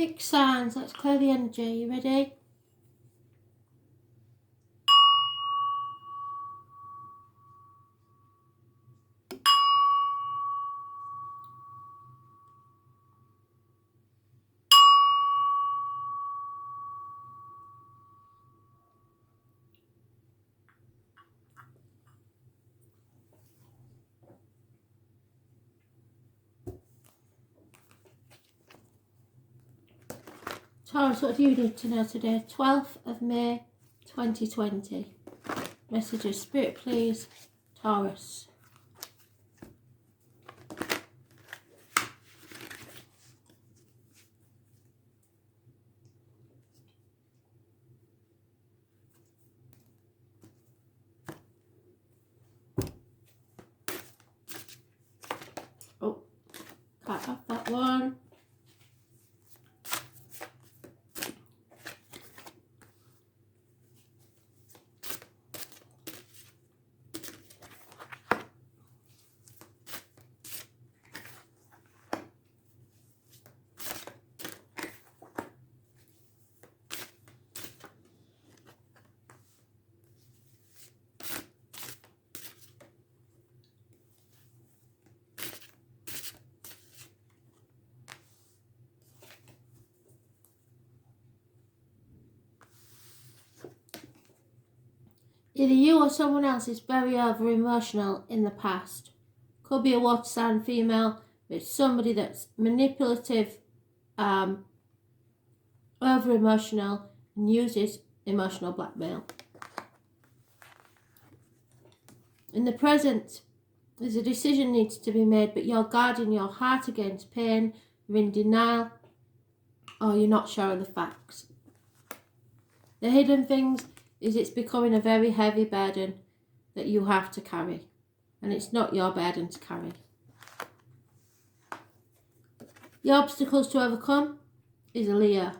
Fixed signs, let's clear the energy. You ready? Taurus, what do you need to know today? 12th of May 2020. Messages, Spirit please, Taurus. Oh, can't have that one. Either you or someone else is very over emotional in the past. Could be a water sign female, but it's somebody that's manipulative, over emotional, and uses emotional blackmail. In the present, there's a decision needs to be made, but you're guarding your heart against pain, you're in denial, or you're not sure of the facts. The hidden things is it's becoming a very heavy burden that you have to carry, and it's not your burden to carry. The obstacles to overcome is a Leo,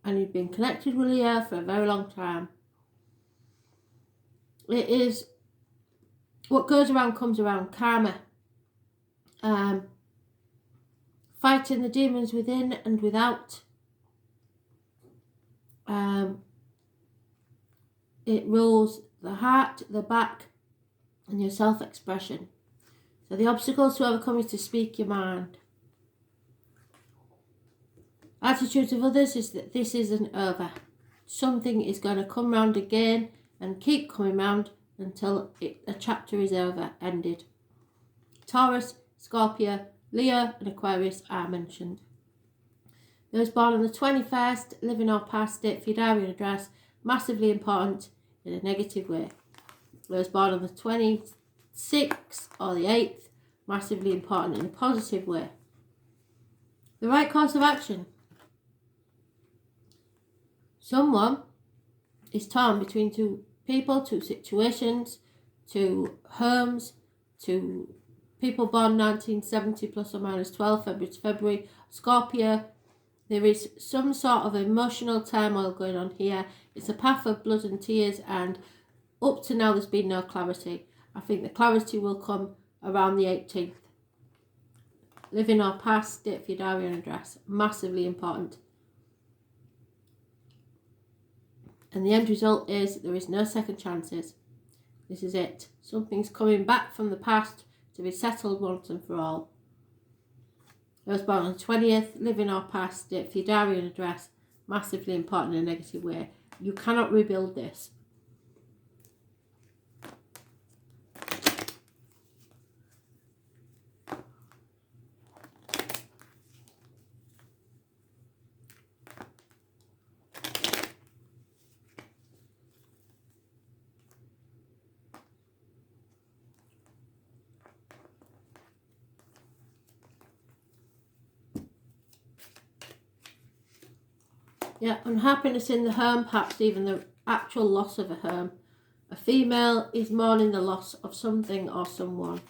and you've been connected with Leo for a very long time. It is what goes around comes around, karma. Fighting the demons within and without. It rules the heart, the back, and your self-expression. So the obstacles to overcome is to speak your mind. Attitudes of others is that this isn't over. Something is going to come round again and keep coming round until a chapter is over, ended. Taurus, Scorpio, Leo and Aquarius are mentioned. Those born on the 21st, living or past date for your diary and address, massively important in a negative way. Those born on the 26th or the 8th, massively important in a positive way. The right course of action. Someone is torn between two people, two situations, two homes, two people born 1970 plus or minus 12, February to February, Scorpio. There is some sort of emotional turmoil going on here. It's a path of blood and tears, and up to now there's been no clarity. I think the clarity will come around the 18th. Living or past, date for your diary and address, massively important. And the end result is there is no second chances. This is it. Something's coming back from the past to be settled once and for all. Those born on the 20th, living or past, date for your diary and address, massively important in a negative way. You cannot rebuild this. Yeah, unhappiness in the home, perhaps even the actual loss of a home. A female is mourning the loss of something or someone.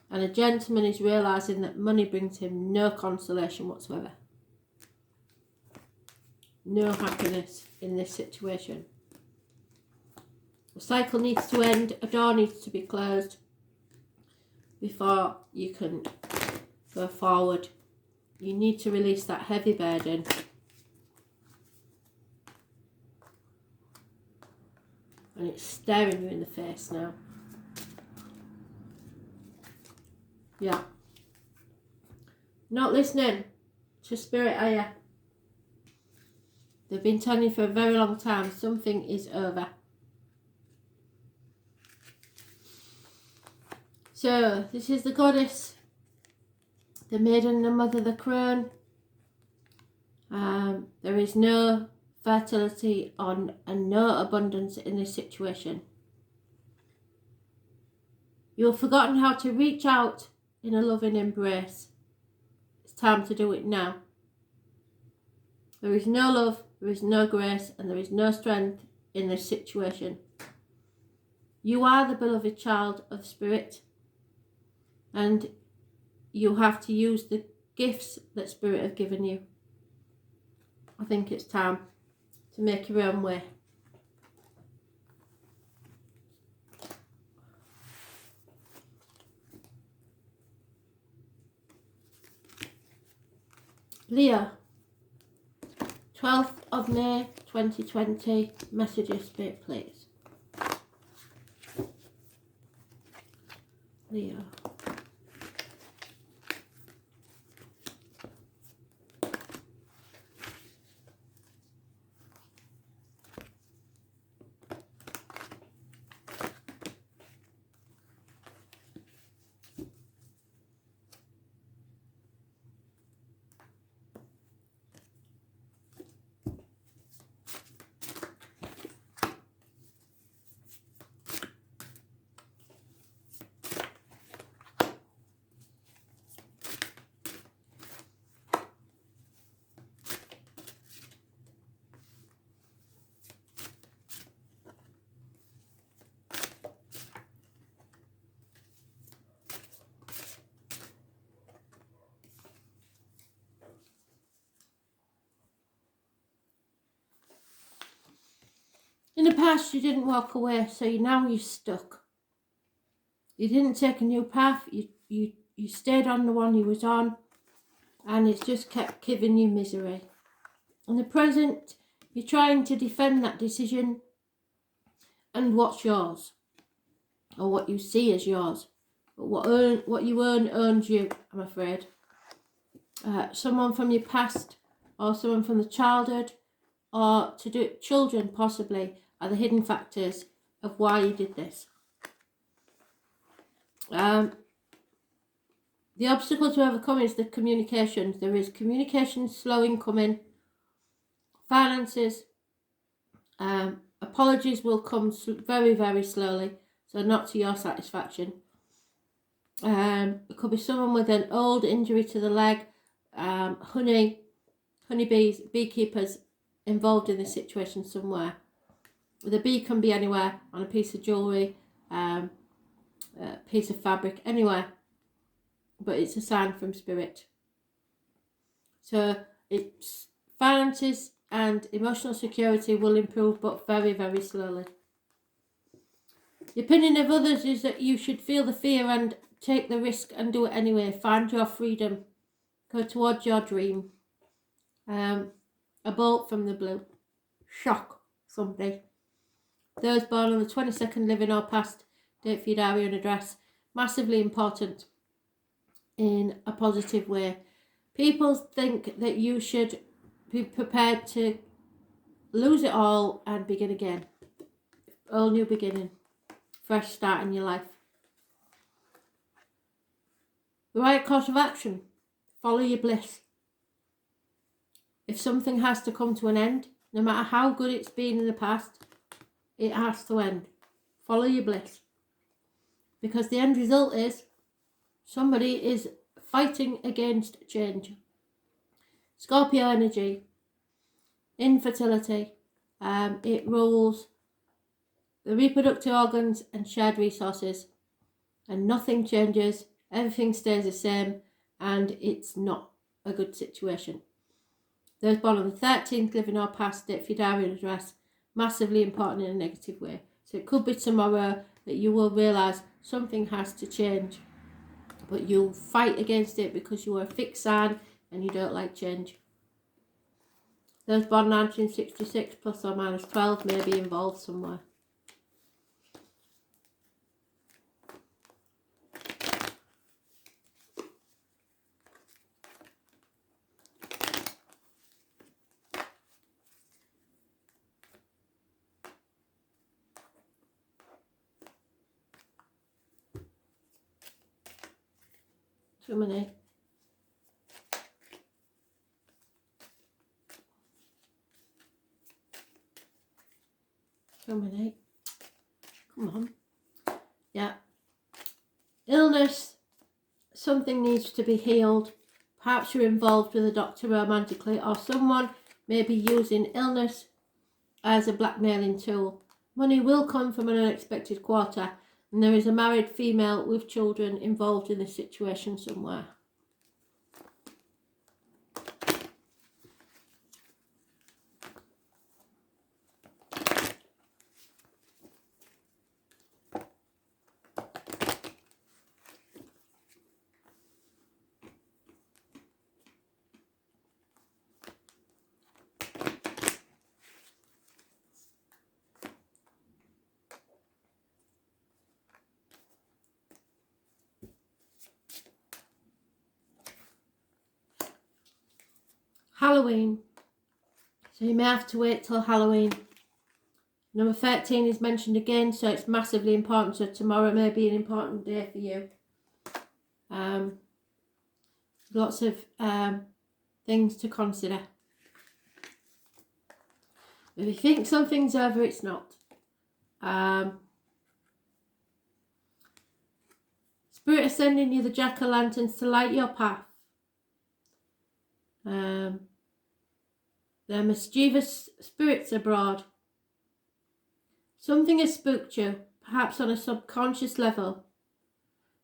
And a gentleman is realising that money brings him no consolation whatsoever. No happiness in this situation. The cycle needs to end, a door needs to be closed before you can go forward. You need to release that heavy burden. And it's staring you in the face now. Yeah. Not listening to spirit, are you? They've been telling you for a very long time, something is over. So, this is the goddess, the maiden, the mother, the crone. There is no fertility on and no abundance in this situation. You have forgotten how to reach out in a loving embrace. It's time to do it now. There is no love, there is no grace, and there is no strength in this situation. You are the beloved child of spirit, and you have to use the gifts that spirit have given you. I think it's time to make your own way. Leo, 12th of May 2020, messages, spirit, please. Leo. In the past, you didn't walk away, so now you're stuck. You didn't take a new path. You stayed on the one you was on, and it's just kept giving you misery. In the present, you're trying to defend that decision and what's yours, or what you see as yours. But what you earn owns you, I'm afraid. Someone from your past, or someone from the childhood, or children possibly, are the hidden factors of why you did this. The obstacle to overcome is the communications. There is communication slowing coming. Finances. Apologies will come very, very slowly, so not to your satisfaction. It could be someone with an old injury to the leg. Honeybees, beekeepers involved in this situation somewhere. The bee can be anywhere, on a piece of jewellery, a piece of fabric, anywhere. But it's a sign from spirit. So it's finances and emotional security will improve, but very, very slowly. The opinion of others is that you should feel the fear and take the risk and do it anyway. Find your freedom. Go towards your dream. A bolt from the blue. Shock somebody. Those born on the 22nd, living or past, date for your diary and address. Massively important in a positive way. People think that you should be prepared to lose it all and begin again. All new beginning. Fresh start in your life. The right course of action. Follow your bliss. If something has to come to an end, no matter how good it's been in the past, it has to end. Follow your bliss. Because the end result is somebody is fighting against change. Scorpio energy. Infertility. It rules the reproductive organs and shared resources. And nothing changes. Everything stays the same. And it's not a good situation. Those born on the 13th, living or past, date for your diary and address. Massively important in a negative way. So it could be tomorrow that you will realise something has to change. but you'll fight against it because you are a fixed sign and you don't like change. Those born 1966 plus or minus 12 may be involved somewhere. Too many. Too many. Come on. Yeah. Illness. Something needs to be healed. Perhaps you're involved with a doctor romantically, or someone may be using illness as a blackmailing tool. Money will come from an unexpected quarter, and there is a married female with children involved in this situation somewhere. Halloween. So you may have to wait till Halloween. Number 13 is mentioned again, so it's massively important. So tomorrow may be an important day for you. Lots of things to consider. If you think something's over, it's not. Spirit is sending you the jack-o'-lanterns to light your path. There are mischievous spirits abroad. Something has spooked you, perhaps on a subconscious level.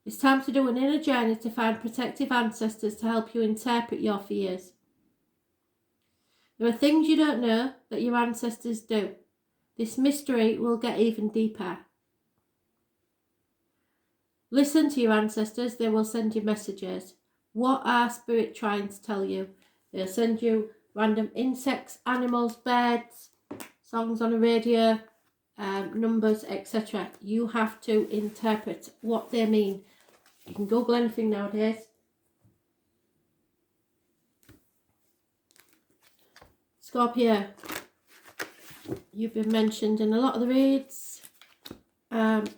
It's time to do an inner journey to find protective ancestors to help you interpret your fears. There are things you don't know that your ancestors do. This mystery will get even deeper. Listen to your ancestors, they will send you messages. What are spirit trying to tell you? They'll send you random insects, animals, birds, songs on the radio, numbers, etc. You have to interpret what they mean. You can Google anything nowadays. Scorpio, you've been mentioned in a lot of the reads, but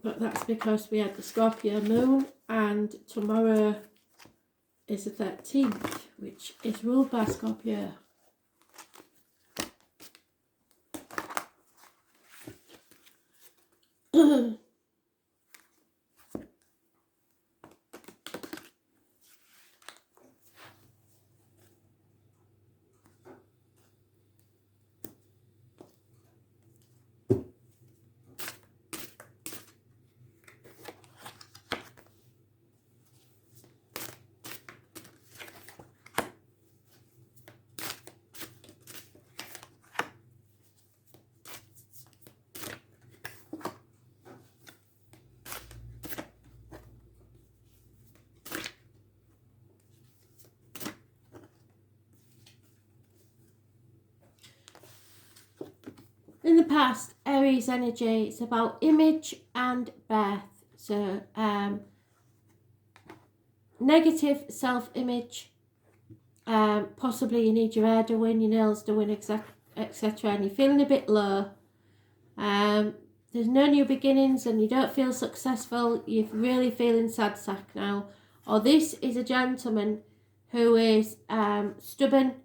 that's because we had the Scorpio moon, and tomorrow is the 13th, which is ruled by Scorpio. In the past, Aries energy, it's about image and birth. So, negative self-image, possibly you need your hair doing, your nails doing, etc. And you're feeling a bit low. There's no new beginnings and you don't feel successful. You're really feeling sad sack now. Or this is a gentleman who is stubborn,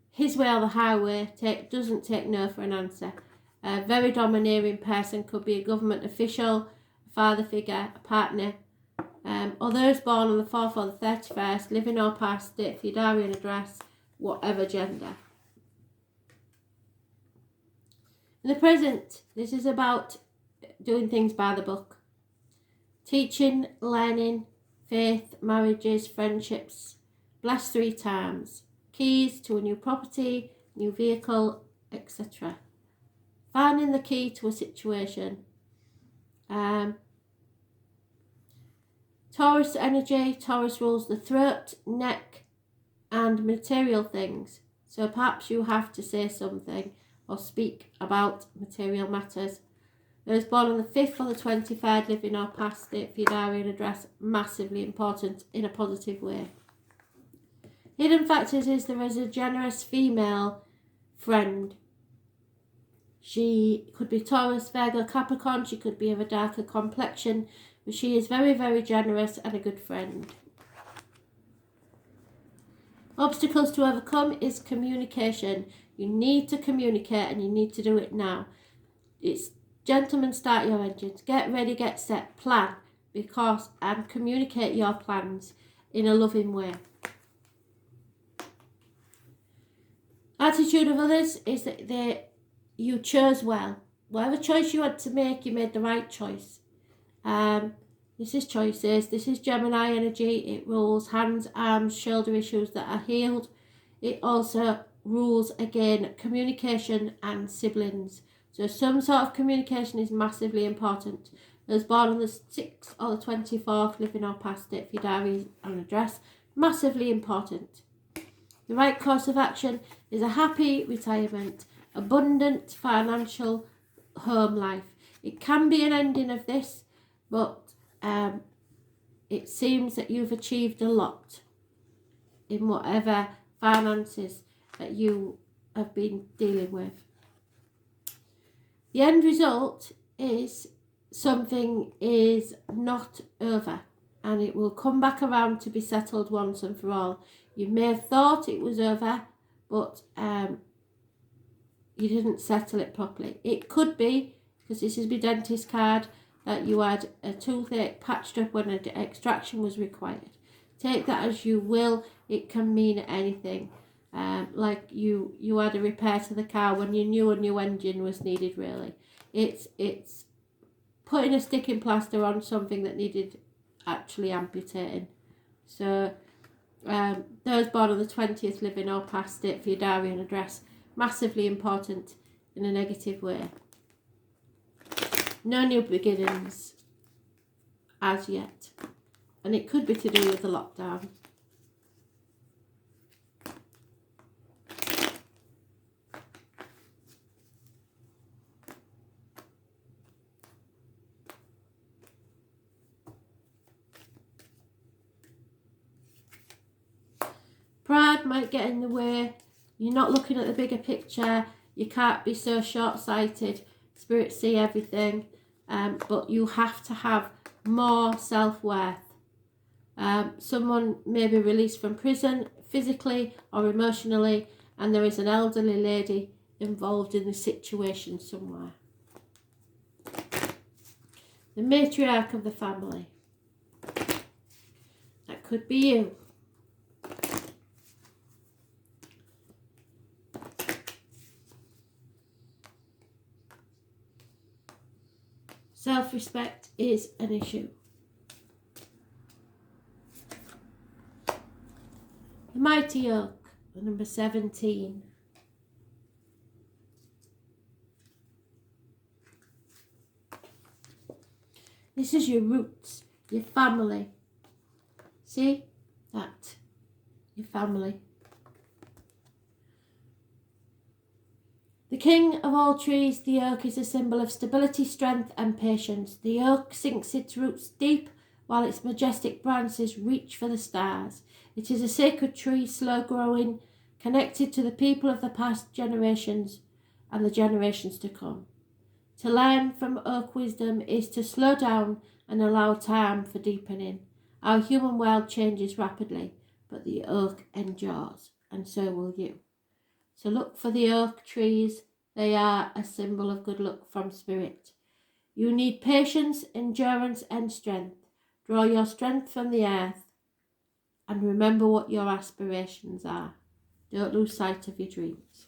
his way or the highway, doesn't take no for an answer. A very domineering person, could be a government official, a father figure, a partner. Or those born on the 4th or the 31st, living or past, date for your diary and address, whatever gender. In the present, this is about doing things by the book. Teaching, learning, faith, marriages, friendships. Blessed 3 times. Keys to a new property, new vehicle, etc. Finding the key to a situation. Taurus energy. Taurus rules the throat, neck and material things. So perhaps you have to say something or speak about material matters. Those born on the 5th or the 23rd, live in or past state for your diary and address, massively important in a positive way. Hidden factors is there is a generous female friend. She could be Taurus, Virgo, Capricorn. She could be of a darker complexion, but she is very, very generous and a good friend. Obstacles to overcome is communication. You need to communicate and you need to do it now. It's gentlemen, start your engines. Get ready, get set, plan, and communicate your plans in a loving way. Attitude of others is that you chose well. Whatever choice you had to make, you made the right choice. This is choices. This is Gemini energy. It rules hands, arms, shoulder issues that are healed. It also rules, again, communication and siblings. So some sort of communication is massively important. Those born on the 6th or the 24th, living or past it for your diary and address, massively important. The right course of action is a happy retirement, abundant financial home life. It can be an ending of this, but it seems that you've achieved a lot in whatever finances that you have been dealing with. The end result is something is not over and it will come back around to be settled once and for all. You may have thought it was over, but you didn't settle it properly. It could be, because this is my dentist card, that you had a toothache patched up when an extraction was required. Take that as you will. It can mean anything. Like you had a repair to the car when you knew a new engine was needed, really. It's putting a sticking plaster on something that needed actually amputating. So those born on the 20th, living or past it for your diary and address, massively important in a negative way. No new beginnings as yet. And it could be to do with the lockdown. Pride might get in the way. You're not looking at the bigger picture. You can't be so short-sighted. Spirits see everything. But you have to have more self-worth. Someone may be released from prison physically or emotionally, and there is an elderly lady involved in the situation somewhere. The matriarch of the family. That could be you. Self-respect is an issue. The Mighty Oak, number 17. This is your roots, your family. See that? Your family. The king of all trees, the oak, is a symbol of stability, strength and patience. The oak sinks its roots deep while its majestic branches reach for the stars. It is a sacred tree, slow growing, connected to the people of the past generations and the generations to come. To learn from oak wisdom is to slow down and allow time for deepening. Our human world changes rapidly, but the oak endures, and so will you. So look for the oak trees. They are a symbol of good luck from spirit. You need patience, endurance and strength. Draw your strength from the earth and remember what your aspirations are. Don't lose sight of your dreams.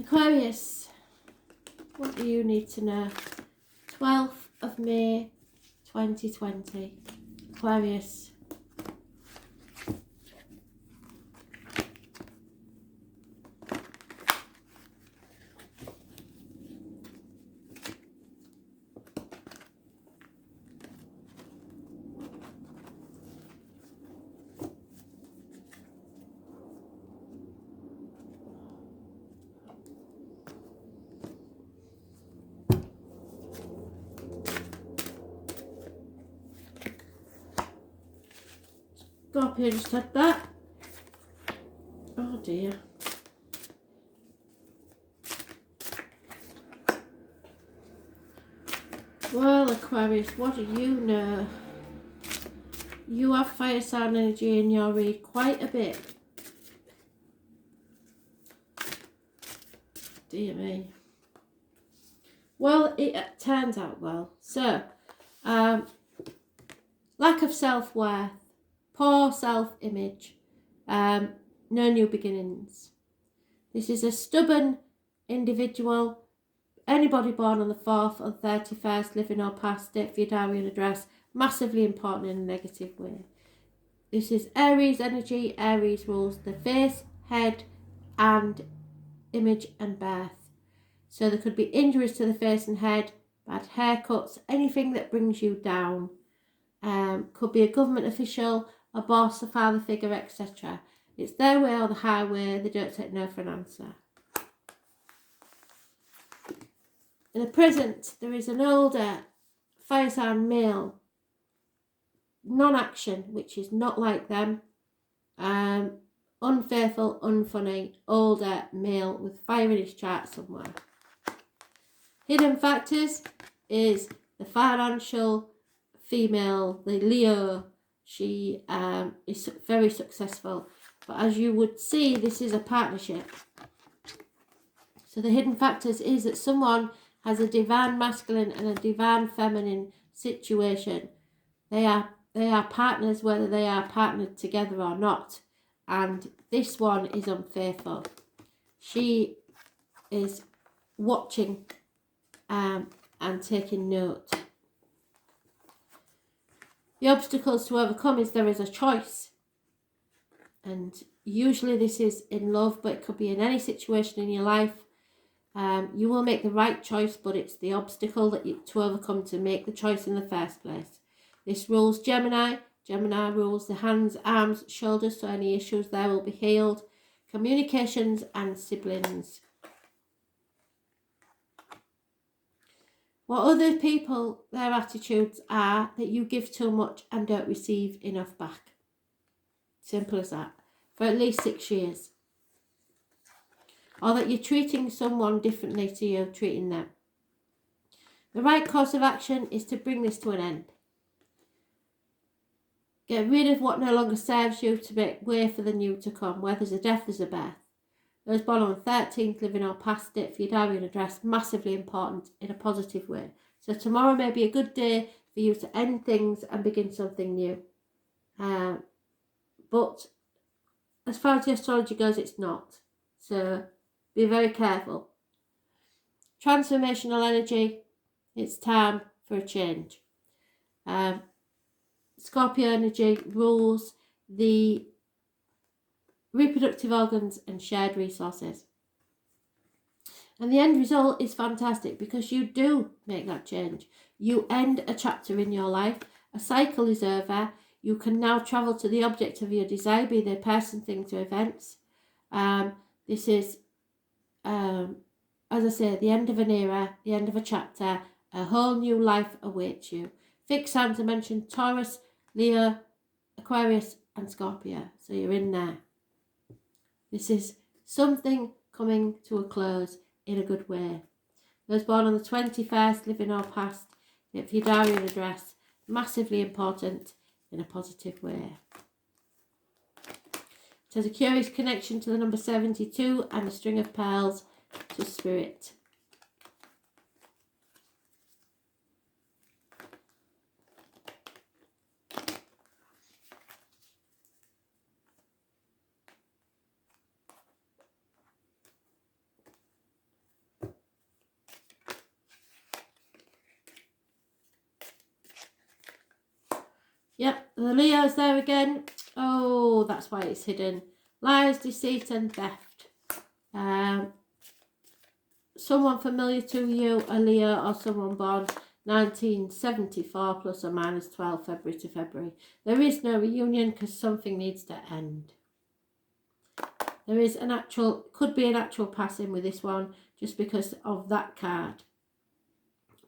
Aquarius, what do you need to know? 12th of May 2020. Aquarius. Scorpio just had that. Oh dear. Well, Aquarius, what do you know? You have fire sign energy in your read quite a bit. Dear me. Well, it turns out well. So, lack of self-worth, poor self-image, no new beginnings. This is a stubborn individual. Anybody born on the 4th or 31st, living or past, date for your diary and address, massively important in a negative way. This is Aries energy. Aries rules the face, head, and image and birth. So there could be injuries to the face and head, bad haircuts, anything that brings you down. Could be a government official, a boss, a father figure, etc. It's their way or the highway. They don't take no for an answer. In the present, there is an older fire sign male, non-action, which is not like them, unfaithful, unfunny, older male with fire in his chart somewhere. Hidden factors is the financial female, the Leo. She is very successful, but as you would see, this is a partnership. So the hidden factors is that someone has a divine masculine and a divine feminine situation. They are partners whether they are partnered together or not. And this one is unfaithful. She is watching and taking note. The obstacles to overcome is there is a choice. And usually this is in love, but it could be in any situation in your life. You will make the right choice, but it's the obstacle that to overcome to make the choice in the first place. This rules Gemini. Gemini rules the hands, arms, shoulders, so any issues there will be healed. Communications and siblings. What other people, their attitudes are that you give too much and don't receive enough back. Simple as that. For at least 6 years. Or that you're treating someone differently to you treating them. The right course of action is to bring this to an end. Get rid of what no longer serves you to make way for the new to come. Where there's a death, there's a birth. Those born on the 13th, living or past it, for your diary and address, massively important in a positive way. So tomorrow may be a good day for you to end things and begin something new. But as far as the astrology goes, it's not. So be very careful. Transformational energy, it's time for a change. Scorpio energy rules the reproductive organs and shared resources. And the end result is fantastic because you do make that change. You end a chapter in your life. A cycle is over. You can now travel to the object of your desire, be they person, things, or events. This is, as I say, the end of an era, the end of a chapter. A whole new life awaits you. Fixed signs I mentioned: Taurus, Leo, Aquarius, and Scorpio. So you're in there. This is something coming to a close in a good way. Those born on the 21st, living or past, if your diary and address, massively important in a positive way. It has a curious connection to the number 72 and a string of pearls to spirit. Yep, the Leo's there again. Oh, that's why it's hidden. Lies, deceit and theft. Someone familiar to you, a Leo, or someone born 1974 plus or minus 12 February to February. There is no reunion because something needs to end. There is an actual, could be an actual passing with this one just because of that card.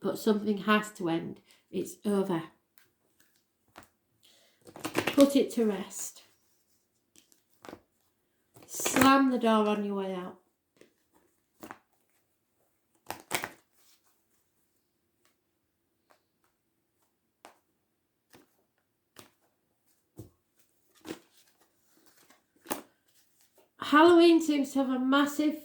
But something has to end. It's over. put it to rest. Slam the door on your way out. Halloween seems to have a massive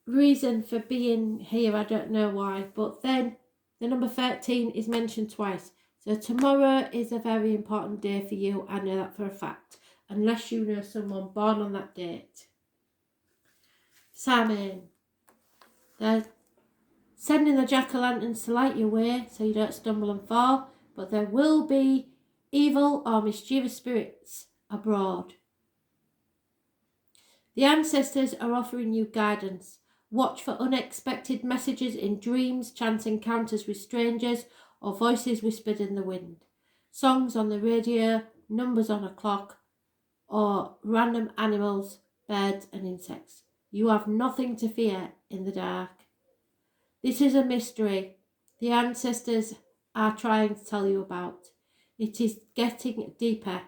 reason for being here. I don't know why, but then the number 13 is mentioned twice. So tomorrow is a very important day for you. I know that for a fact, unless you know someone born on that date. Salmon. They're sending the jack-o'-lanterns to light your way so you don't stumble and fall, but there will be evil or mischievous spirits abroad. The ancestors are offering you guidance. Watch for unexpected messages in dreams, chance encounters with strangers, or voices whispered in the wind. Songs on the radio, numbers on a clock, or random animals, birds and insects. You have nothing to fear in the dark. This is a mystery the ancestors are trying to tell you about. It is getting deeper.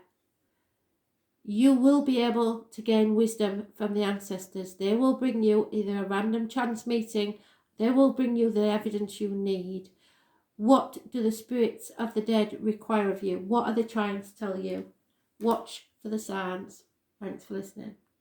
You will be able to gain wisdom from the ancestors. They will bring you either a random chance meeting, they will bring you the evidence you need. What do the spirits of the dead require of you? What are they trying to tell you? Watch for the signs. Thanks for listening.